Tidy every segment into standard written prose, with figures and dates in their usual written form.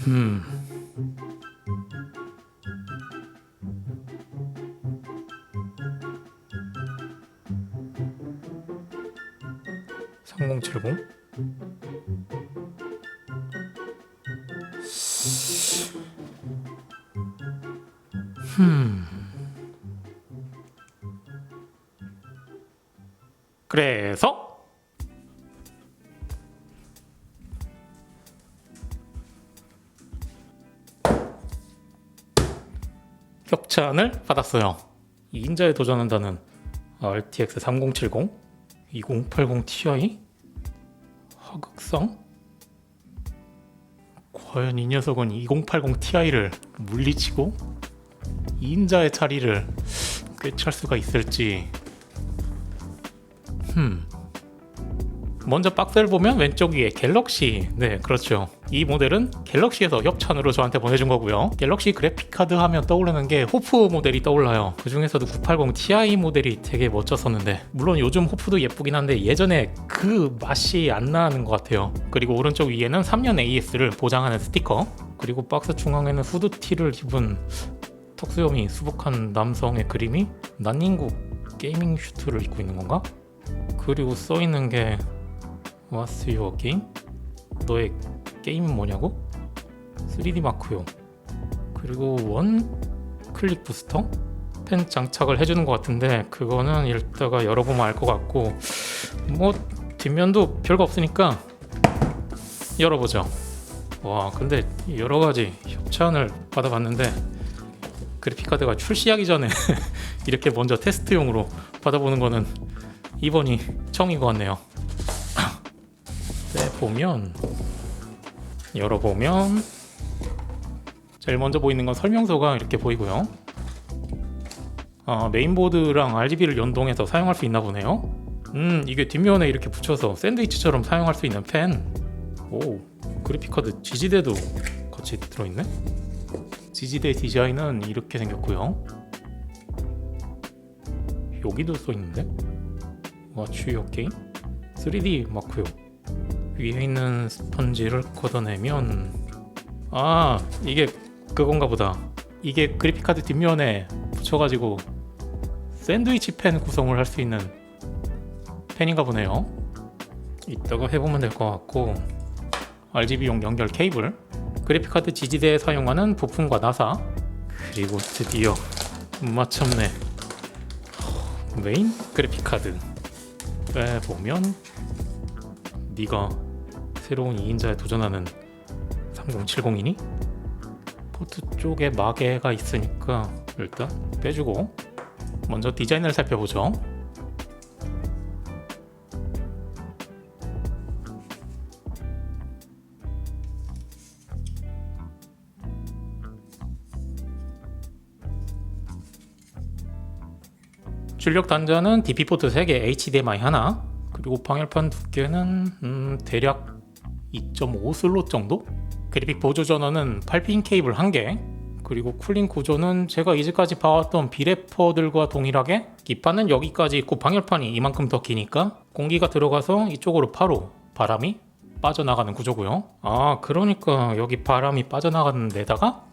음. (3070) 그래서 협찬을 받았어요. 2인자에 도전한다는 RTX 3070, 2080 Ti 하극상? 과연 이 녀석은 2080 Ti를 물리치고 2인자의 자리를 꿰찰 수가 있을지. 먼저 박스를 보면 왼쪽 위에 갤럭시, 네 그렇죠, 이 모델은 갤럭시에서 협찬으로 저한테 보내준 거고요. 갤럭시 그래픽카드 하면 떠오르는 게 호프 모델이 떠올라요. 그 중에서도 980 Ti 모델이 되게 멋졌었는데, 물론 요즘 호프도 예쁘긴 한데 예전에 그 맛이 안 나는 것 같아요. 그리고 오른쪽 위에는 3년 AS를 보장하는 스티커, 그리고 박스 중앙에는 후드티를 입은 턱수염이 수북한 남성의 그림이 난닝구 게이밍 슈트를 입고 있는 건가? 그리고 써있는 게 What's your game? 너의 게임은 뭐냐고? 3D 마크요. 그리고 원 클릭 부스터? 펜 장착을 해주는 것 같은데 그거는 이따가 열어보면 알 것 같고, 뭐 뒷면도 별거 없으니까 열어보죠. 와, 근데 여러가지 협찬을 받아봤는데 그래픽카드가 출시하기 전에 이렇게 먼저 테스트용으로 받아보는 거는 이번이 처음인 것 같네요. 보면, 열어보면 제일 먼저 보이는 건 설명서가 이렇게 보이고요. 메인보드랑 RGB를 연동해서 사용할 수 있나 보네요. 이게 뒷면에 이렇게 붙여서 샌드위치처럼 사용할 수 있는 펜. 오, 그래픽카드 지지대도 같이 들어있네. 지지대 디자인은 이렇게 생겼고요. 여기도 써있는데 What's your game? 3D 마크요. 위에 있는 스펀지를 걷어내면, 이게 그건가 보다. 이게 그래픽카드 뒷면에 붙여가지고 샌드위치 펜 구성을 할 수 있는 펜인가 보네요. 이따가 해보면 될 것 같고, RGB용 연결 케이블, 그래픽카드 지지대에 사용하는 부품과 나사, 그리고 드디어 마침내 메인 그래픽카드 빼보면, 네가 새로운 2인자에 도전하는 3070이니? 포트 쪽에 마개가 있으니까 일단 빼주고 먼저 디자인을 살펴보죠. 출력 단자는 DP 포트 3개, HDMI 하나, 그리고 방열판 두께는 대략 2.5 슬롯 정도? 그래픽 보조 전원은 8핀 케이블 1개, 그리고 쿨링 구조는 제가 이제까지 봐왔던 비래퍼들과 동일하게 기판은 여기까지 있고 방열판이 이만큼 더 기니까 공기가 들어가서 이쪽으로 바로 바람이 빠져나가는 구조고요. 그러니까 여기 바람이 빠져나가는 데다가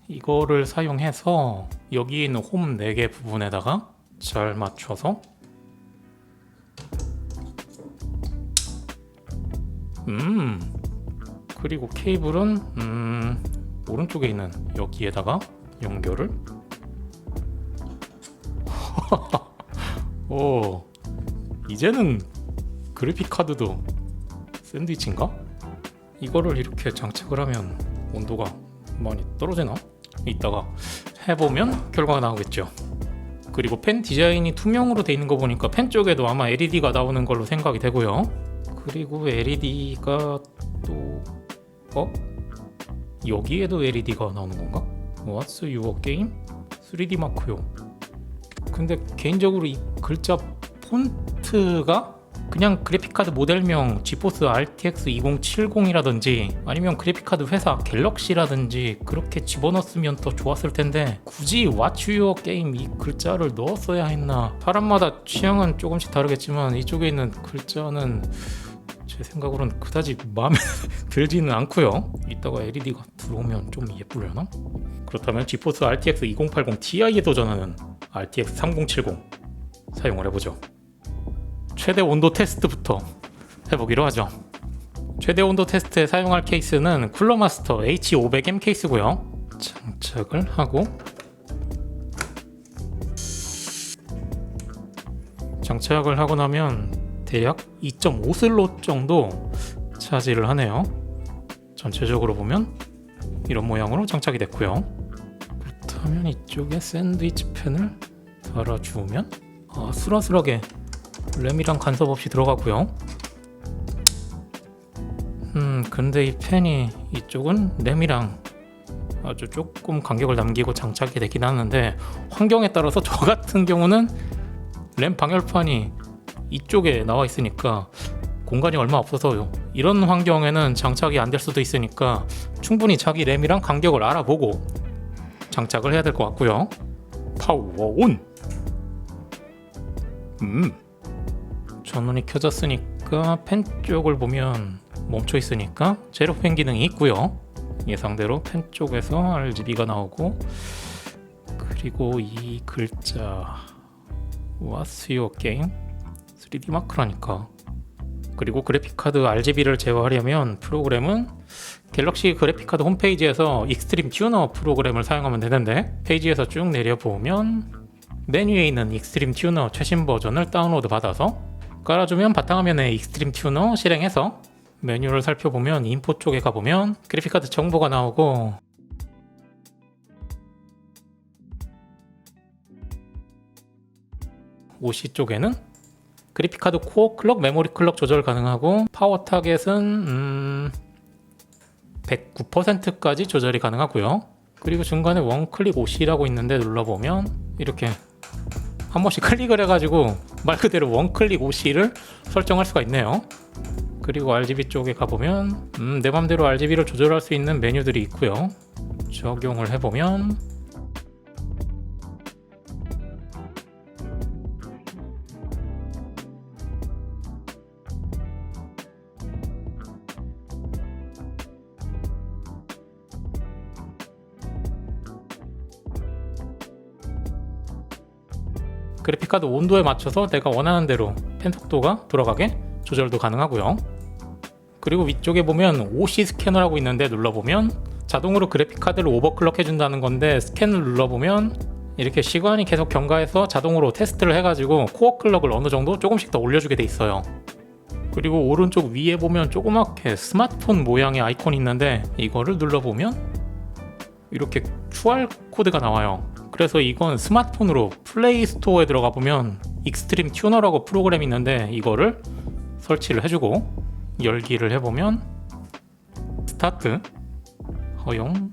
이거를 사용해서 여기 있는 홈 4개 부분에다가 잘 맞춰서 그리고 케이블은 오른쪽에 있는 여기에다가 연결을 오, 이제는 그래픽카드도 샌드위치인가? 이거를 이렇게 장착을 하면 온도가 많이 떨어지나? 이따가 해보면 결과가 나오겠죠. 그리고 펜 디자인이 투명으로 돼 있는 거 보니까 펜 쪽에도 아마 LED가 나오는 걸로 생각이 되고요. 그리고 LED가 또 여기에도 LED가 나오는 건가? What's your game? 3D 마크요. 근데 개인적으로 이 글자 폰트가 그냥 그래픽카드 모델명 지포스 RTX 2070이라든지 아니면 그래픽카드 회사 갤럭시라든지 그렇게 집어넣었으면 더 좋았을 텐데 굳이 What's your game 이 글자를 넣었어야 했나. 사람마다 취향은 조금씩 다르겠지만 이쪽에 있는 글자는 제 제 생각으로는 그다지 마음에 들지는 않고요. 이따가 LED가 들어오면 좀 예쁘려나? 그렇다면 지포스 RTX 2080 Ti에 도전하는 RTX 3070 사용을 해보죠. 최대 온도 테스트부터 해보기로 하죠. 최대 온도 테스트에 사용할 케이스는 쿨러마스터 H500M 케이스고요. 장착을 하고 장착을 하고 나면 대략 2.5 슬롯 정도 차지를 하네요. 전체적으로 보면 이런 모양으로 장착이 됐고요. 그렇다면 이쪽에 샌드위치 펜을 달아주면 아슬아슬하게 램이랑 간섭 없이 들어가고요. 근데 이 펜이 이쪽은 램이랑 아주 조금 간격을 남기고 장착이 되긴 하는데 환경에 따라서 저 같은 경우는 램 방열판이 이쪽에 나와 있으니까 공간이 얼마 없어서 이런 환경에는 장착이 안 될 수도 있으니까 충분히 자기 램이랑 간격을 알아보고 장착을 해야 될 것 같고요. 파워 온! 전원이 켜졌으니까 펜 쪽을 보면 멈춰 있으니까 제로 펜 기능이 있고요. 예상대로 펜 쪽에서 RGB가 나오고, 그리고 이 글자 What's your game? 3D 마크라니까. 그리고 그래픽카드 RGB를 제어하려면 프로그램은 갤럭시 그래픽카드 홈페이지에서 익스트림 튜너 프로그램을 사용하면 되는데, 페이지에서 쭉 내려보면 메뉴에 있는 익스트림 튜너 최신 버전을 다운로드 받아서 깔아주면 바탕화면에 익스트림 튜너 실행해서 메뉴를 살펴보면 인포 쪽에 가보면 그래픽카드 정보가 나오고, OC 쪽에는 그래픽카드 코어 클럭, 메모리 클럭 조절 가능하고 파워 타겟은 109%까지 조절이 가능하고요. 그리고 중간에 원클릭 OC라고 있는데 눌러보면 이렇게 한 번씩 클릭을 해가지고 말 그대로 원클릭 OC를 설정할 수가 있네요. 그리고 RGB 쪽에 가보면 내 맘대로 RGB를 조절할 수 있는 메뉴들이 있고요. 적용을 해보면 그래픽카드 온도에 맞춰서 내가 원하는 대로 펜 속도가 돌아가게 조절도 가능하고요. 그리고 위쪽에 보면 OC 스캐너라고 있는데 눌러보면 자동으로 그래픽카드를 오버클럭 해준다는 건데, 스캔을 눌러보면 이렇게 시간이 계속 경과해서 자동으로 테스트를 해가지고 코어 클럭을 어느 정도 조금씩 더 올려주게 돼 있어요. 그리고 오른쪽 위에 보면 조그맣게 스마트폰 모양의 아이콘이 있는데 이거를 눌러보면 이렇게 QR 코드가 나와요. 그래서 이건 스마트폰으로 플레이 스토어에 들어가 보면 익스트림 튜너라고 프로그램이 있는데 이거를 설치를 해주고 열기를 해보면 스타트 허용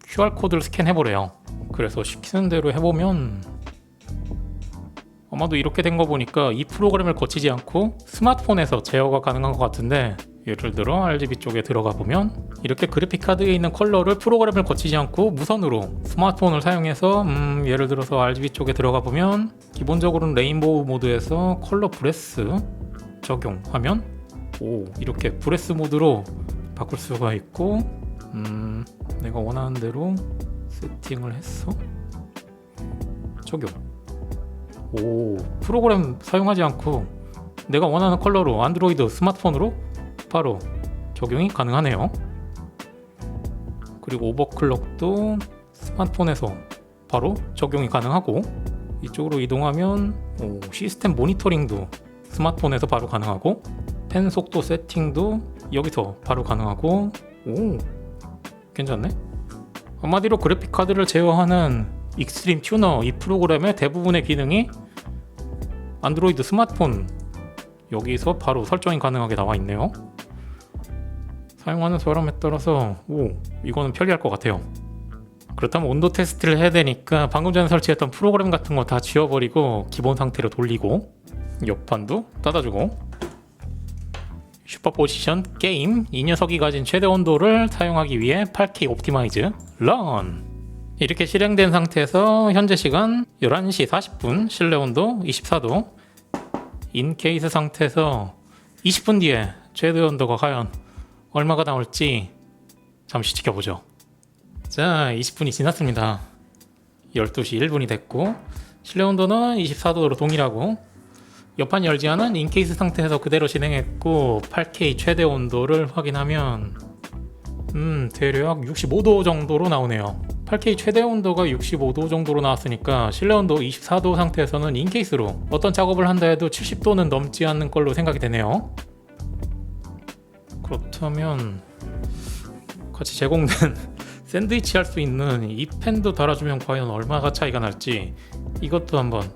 QR 코드를 스캔해보래요. 그래서 시키는 대로 해보면 아마도 이렇게 된 거 보니까 이 프로그램을 거치지 않고 스마트폰에서 제어가 가능한 것 같은데, 예를 들어 RGB 쪽에 들어가 보면 이렇게 그래픽카드에 있는 컬러를 프로그램을 거치지 않고 무선으로 스마트폰을 사용해서 예를 들어서 RGB 쪽에 들어가 보면 기본적으로는 레인보우 모드에서 컬러 브레스 적용하면 이렇게 브레스 모드로 바꿀 수가 있고, 내가 원하는 대로 세팅을 해서 적용. 프로그램 사용하지 않고 내가 원하는 컬러로 안드로이드 스마트폰으로 바로 적용이 가능하네요. 그리고 오버클럭도 스마트폰에서 바로 적용이 가능하고, 이쪽으로 이동하면 시스템 모니터링도 스마트폰에서 바로 가능하고, 펜 속도 세팅도 여기서 바로 가능하고, 괜찮네? 한마디로 그래픽카드를 제어하는 익스트림 튜너 이 프로그램의 대부분의 기능이 안드로이드 스마트폰 여기서 바로 설정이 가능하게 나와 있네요. 사용하는 사람에 따라서 이거는 편리할 것 같아요. 그렇다면 온도 테스트를 해야 되니까 방금 전에 설치했던 프로그램 같은 거 다 지워버리고 기본 상태로 돌리고, 옆판도 닫아주고, 슈퍼포지션 게임 이 녀석이 가진 최대 온도를 사용하기 위해 8K 옵티마이즈 런. 이렇게 실행된 상태에서 현재 시간 11시 40분, 실내 온도 24도, 인케이스 상태에서 20분 뒤에 최대 온도가 과연 얼마가 나올지 잠시 지켜보죠. 자, 20분이 지났습니다. 12시 1분이 됐고 실내 온도는 24도로 동일하고 옆판 열지 않은 인케이스 상태에서 그대로 진행했고 8K 최대 온도를 확인하면 대략 65도 정도로 나오네요. 8K 최대 온도가 65도 정도로 나왔으니까 실내 온도 24도 상태에서는 인케이스로 어떤 작업을 한다 해도 70도는 넘지 않는 걸로 생각이 되네요. 그렇다면 같이 제공된 샌드위치 할 수 있는 이 팬도 달아주면 과연 얼마가 차이가 날지 이것도 한번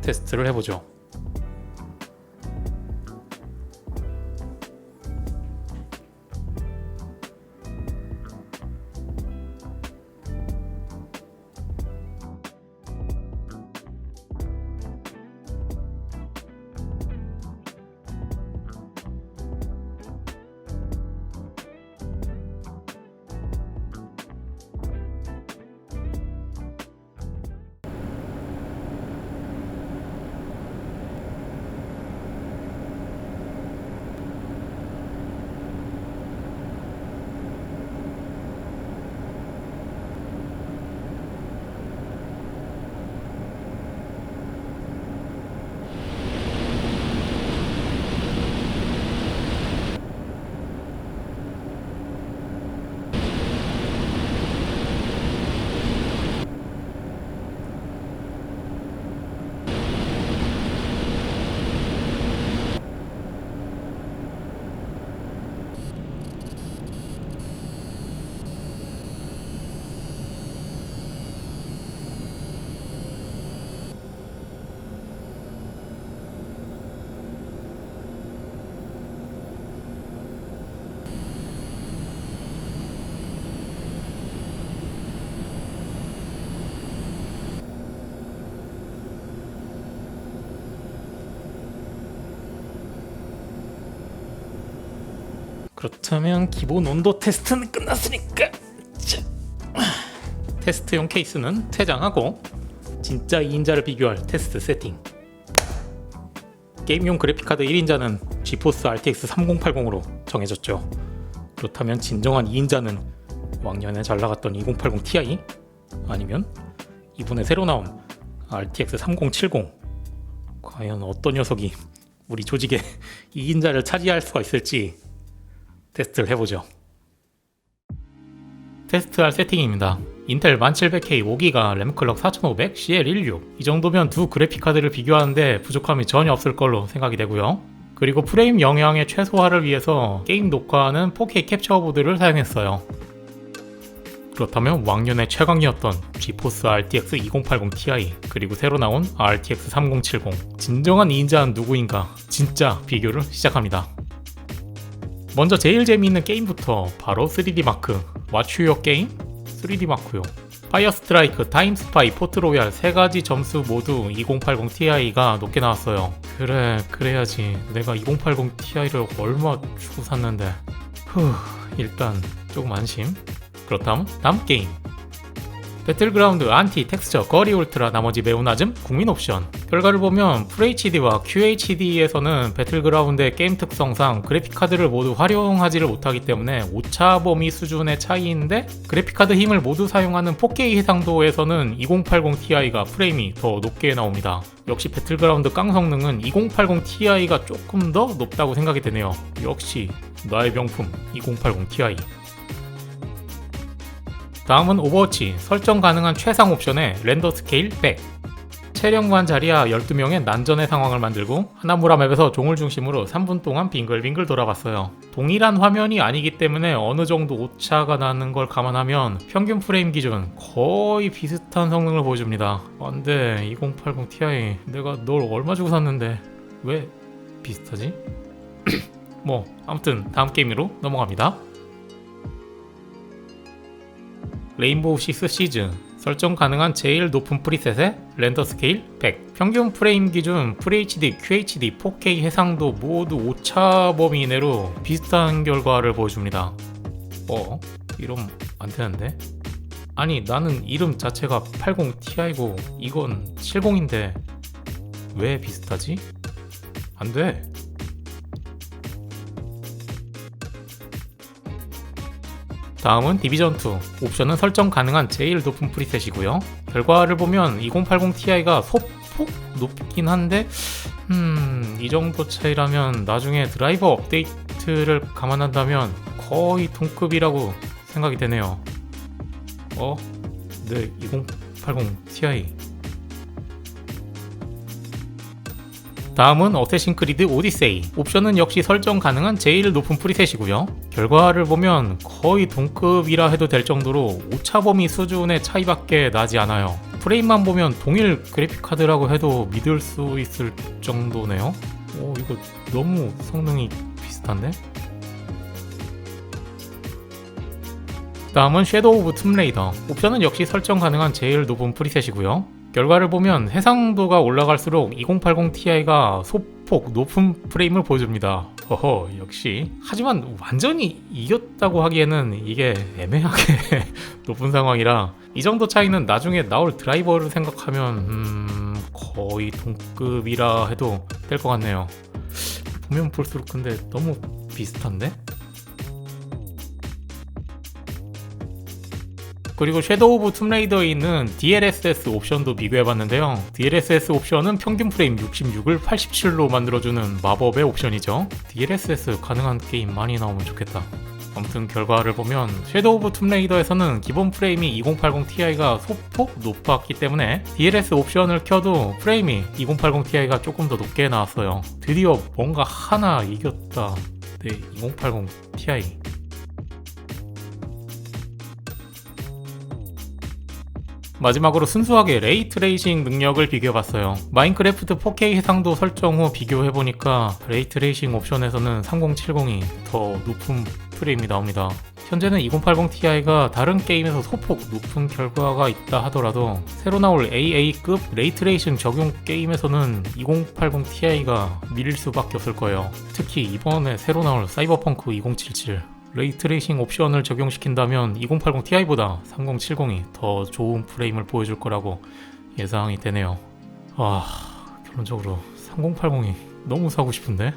테스트를 해보죠. 그렇다면 기본 온도 테스트는 끝났으니까 테스트용 케이스는 퇴장하고 진짜 2인자를 비교할 테스트 세팅. 게임용 그래픽카드 1인자는 지포스 RTX 3080으로 정해졌죠. 그렇다면 진정한 2인자는 왕년에 잘 나갔던 2080 Ti? 아니면 이번에 새로 나온 RTX 3070? 과연 어떤 녀석이 우리 조직의 2인자를 차지할 수가 있을지 테스트를 해보죠. 테스트할 세팅입니다. 인텔 1700K 5기가 램클럭 4500 CL16 이 정도면 두 그래픽카드를 비교하는데 부족함이 전혀 없을 걸로 생각이 되고요. 그리고 프레임 영향의 최소화를 위해서 게임 녹화하는 4K 캡처 보드를 사용했어요. 그렇다면 왕년의 최강이었던 지포스 RTX 2080 Ti 그리고 새로 나온 RTX 3070 진정한 2인자는 누구인가 진짜 비교를 시작합니다. 먼저 제일 재미있는 게임부터 바로 3D 마크 Watch Your Game? 3D 마크요. 파이어 스트라이크, 타임 스파이, 포트 로얄 3가지 점수 모두 2080 Ti가 높게 나왔어요. 그래야지. 내가 2080 Ti를 얼마 주고 샀는데. 일단 조금 안심. 그렇다면 다음 게임. 배틀그라운드 안티 텍스처 거리 울트라 나머지 매우 낮음 국민 옵션. 결과를 보면 FHD와 QHD에서는 배틀그라운드의 게임 특성상 그래픽카드를 모두 활용하지를 못하기 때문에 오차 범위 수준의 차이인데 그래픽카드 힘을 모두 사용하는 4K 해상도에서는 2080 Ti가 프레임이 더 높게 나옵니다. 역시 배틀그라운드 깡 성능은 2080 Ti가 조금 더 높다고 생각이 되네요. 역시 나의 명품 2080 Ti. 다음은 오버워치 설정 가능한 최상 옵션의 렌더 스케일 100. 체력만 자리야 12명의 난전의 상황을 만들고 하나무라 맵에서 종을 중심으로 3분 동안 빙글빙글 돌아봤어요. 동일한 화면이 아니기 때문에 어느 정도 오차가 나는 걸 감안하면 평균 프레임 기준 거의 비슷한 성능을 보여줍니다. 근데 2080 Ti 내가 널 얼마 주고 샀는데 왜 비슷하지? 아무튼 다음 게임으로 넘어갑니다. 레인보우 식스 시즈 설정 가능한 제일 높은 프리셋의 렌더 스케일 100 평균 프레임 기준 FHD, QHD, 4K 해상도 모두 오차 범위 이내로 비슷한 결과를 보여줍니다. 이러면 안 되는데? 아니 나는 이름 자체가 80 Ti고 이건 70인데 왜 비슷하지? 안 돼. 다음은 디비전2. 옵션은 설정 가능한 제일 높은 프리셋이고요. 결과를 보면 2080 Ti가 소폭 높긴 한데 이 정도 차이라면 나중에 드라이버 업데이트를 감안한다면 거의 동급이라고 생각이 되네요. 네, 2080 Ti. 다음은 어쌔신 크리드 오디세이. 옵션은 역시 설정 가능한 제일 높은 프리셋이고요. 결과를 보면 거의 동급이라 해도 될 정도로 오차 범위 수준의 차이밖에 나지 않아요. 프레임만 보면 동일 그래픽카드라고 해도 믿을 수 있을 정도네요. 이거 너무 성능이 비슷한데? 다음은 섀도우 오브 툼레이더. 옵션은 역시 설정 가능한 제일 높은 프리셋이고요. 결과를 보면 해상도가 올라갈수록 2080 Ti가 소폭 높은 프레임을 보여줍니다. 역시. 하지만 완전히 이겼다고 하기에는 이게 애매하게 높은 상황이라 이 정도 차이는 나중에 나올 드라이버를 생각하면 거의 동급이라 해도 될 것 같네요. 보면 볼수록 근데 너무 비슷한데? 그리고 섀도우 오브 툼레이더에 있는 DLSS 옵션도 비교해봤는데요. DLSS 옵션은 평균 프레임 66을 87로 만들어주는 마법의 옵션이죠. DLSS 가능한 게임 많이 나오면 좋겠다. 아무튼 결과를 보면 섀도우 오브 툼레이더에서는 기본 프레임이 2080 Ti가 소폭 높았기 때문에 DLSS 옵션을 켜도 프레임이 2080 Ti가 조금 더 높게 나왔어요. 드디어 뭔가 하나 이겼다. 네, 2080 Ti. 마지막으로 순수하게 레이트레이싱 능력을 비교해봤어요. 마인크래프트 4K 해상도 설정 후 비교해보니까 레이트레이싱 옵션에서는 3070이 더 높은 프레임이 나옵니다. 현재는 2080 Ti가 다른 게임에서 소폭 높은 결과가 있다 하더라도 새로 나올 AA급 레이트레이싱 적용 게임에서는 2080 Ti가 밀릴 수밖에 없을 거예요. 특히 이번에 새로 나올 사이버펑크 2077 레이트레이싱 옵션을 적용시킨다면 2080 Ti보다 3070이 더 좋은 프레임을 보여줄 거라고 예상이 되네요. 결론적으로 3080이 너무 사고 싶은데?